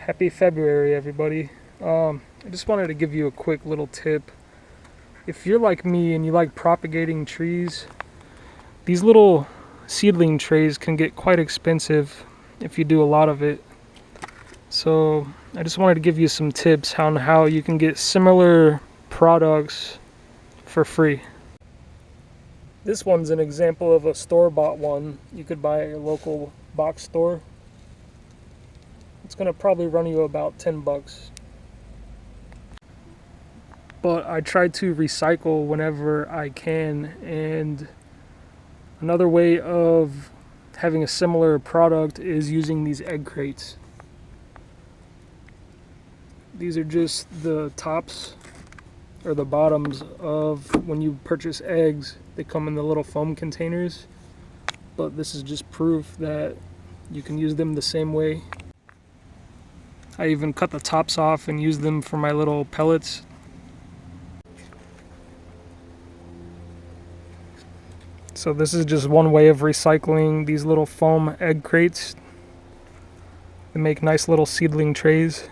Happy February, everybody. I just wanted to give you a quick little tip. If you're like me and you like propagating trees, these little seedling trays can get quite expensive if you do a lot of it. So I just wanted to give you some tips on how you can get similar products for free. This one's an example of a store-bought one you could buy at your local box store. It's going to probably run you about 10 bucks. But I try to recycle whenever I can, and another way of having a similar product is using these egg crates. These are just the tops or the bottoms of when you purchase eggs. They come in the little foam containers, but this is just proof that you can use them the same way. I even cut the tops off and use them for my little pellets. So this is just one way of recycling these little foam egg crates. They make nice little seedling trays.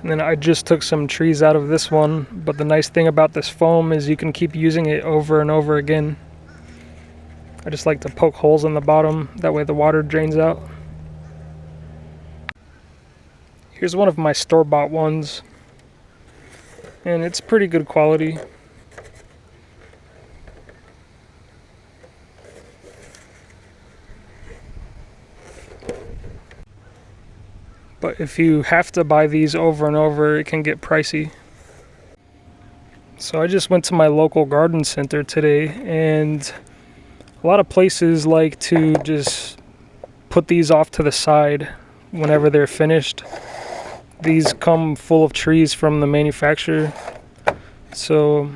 And then I just took some trees out of this one, but the nice thing about this foam is you can keep using it over and over again. I just like to poke holes in the bottom, that way the water drains out. Here's one of my store-bought ones, and it's pretty good quality. But if you have to buy these over and over, it can get pricey. So I just went to my local garden center today, and a lot of places like to just put these off to the side whenever they're finished. These come full of trees from the manufacturer, so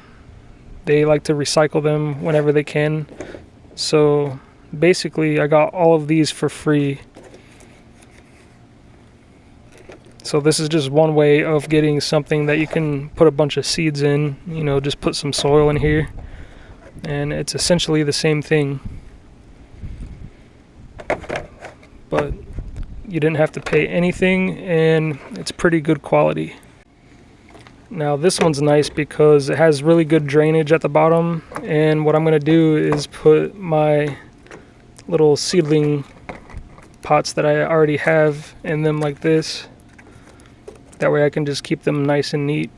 they like to recycle them whenever they can. So basically I got all of these for free. So this is just one way of getting something that you can put a bunch of seeds in, just put some soil in here, and it's essentially the same thing. But you didn't have to pay anything, and it's pretty good quality. Now this one's nice because it has really good drainage at the bottom, and what I'm going to do is put my little seedling pots that I already have in them like this. That way I can just keep them nice and neat.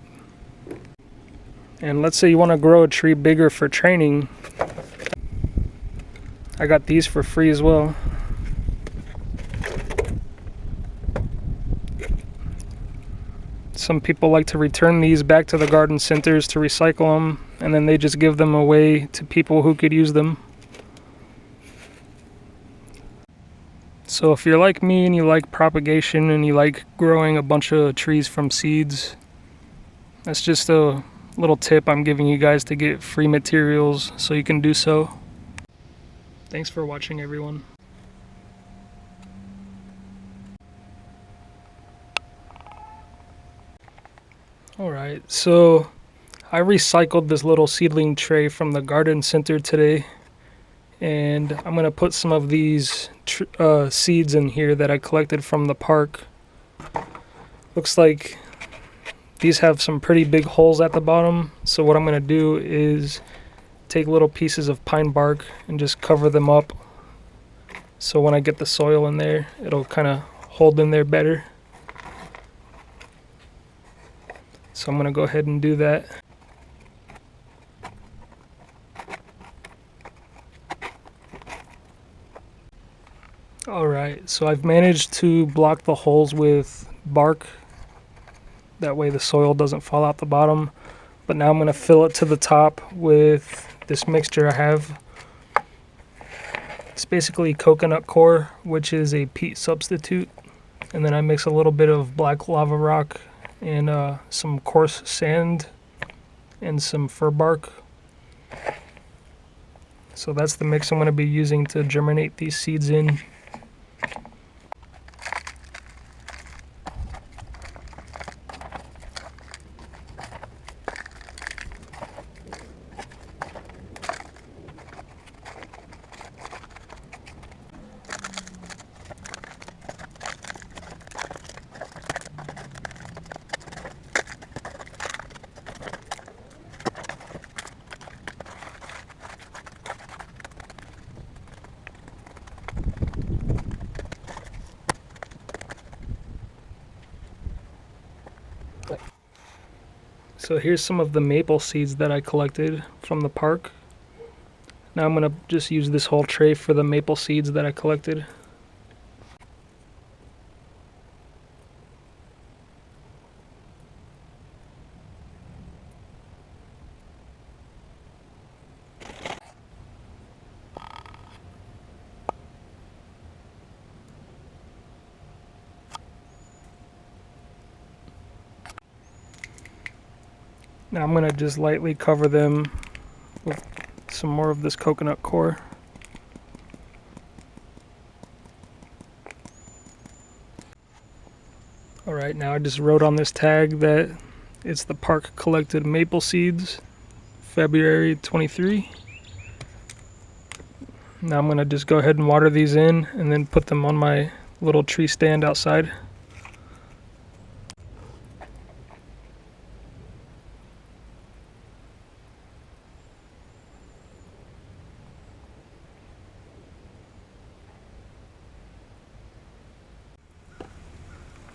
And let's say you want to grow a tree bigger for training. I got these for free as well. Some people like to return these back to the garden centers to recycle them, and then they just give them away to people who could use them. So if you're like me and you like propagation and you like growing a bunch of trees from seeds, that's just a little tip I'm giving you guys to get free materials so you can do so. Thanks for watching, everyone. Alright, so I recycled this little seedling tray from the garden center today, and I'm going to put some of these seeds in here that I collected from the park. Looks like these have some pretty big holes at the bottom, so what I'm going to do is take little pieces of pine bark and just cover them up, so when I get the soil in there, it'll kind of hold in there better. So I'm going to go ahead and do that. Alright, so I've managed to block the holes with bark. That way the soil doesn't fall out the bottom. But now I'm going to fill it to the top with this mixture I have. It's basically coconut coir, which is a peat substitute. And then I mix a little bit of black lava rock and some coarse sand and some fir bark. So that's the mix I'm going to be using to germinate these seeds in. So here's some of the maple seeds that I collected from the park. Now I'm going to just use this whole tray for the maple seeds that I collected. Now I'm going to just lightly cover them with some more of this coconut coir. Alright, now I just wrote on this tag that it's the park collected maple seeds, February 23. Now I'm going to just go ahead and water these in and then put them on my little tree stand outside.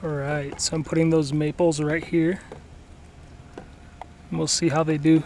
Alright, so I'm putting those maples right here. And we'll see how they do.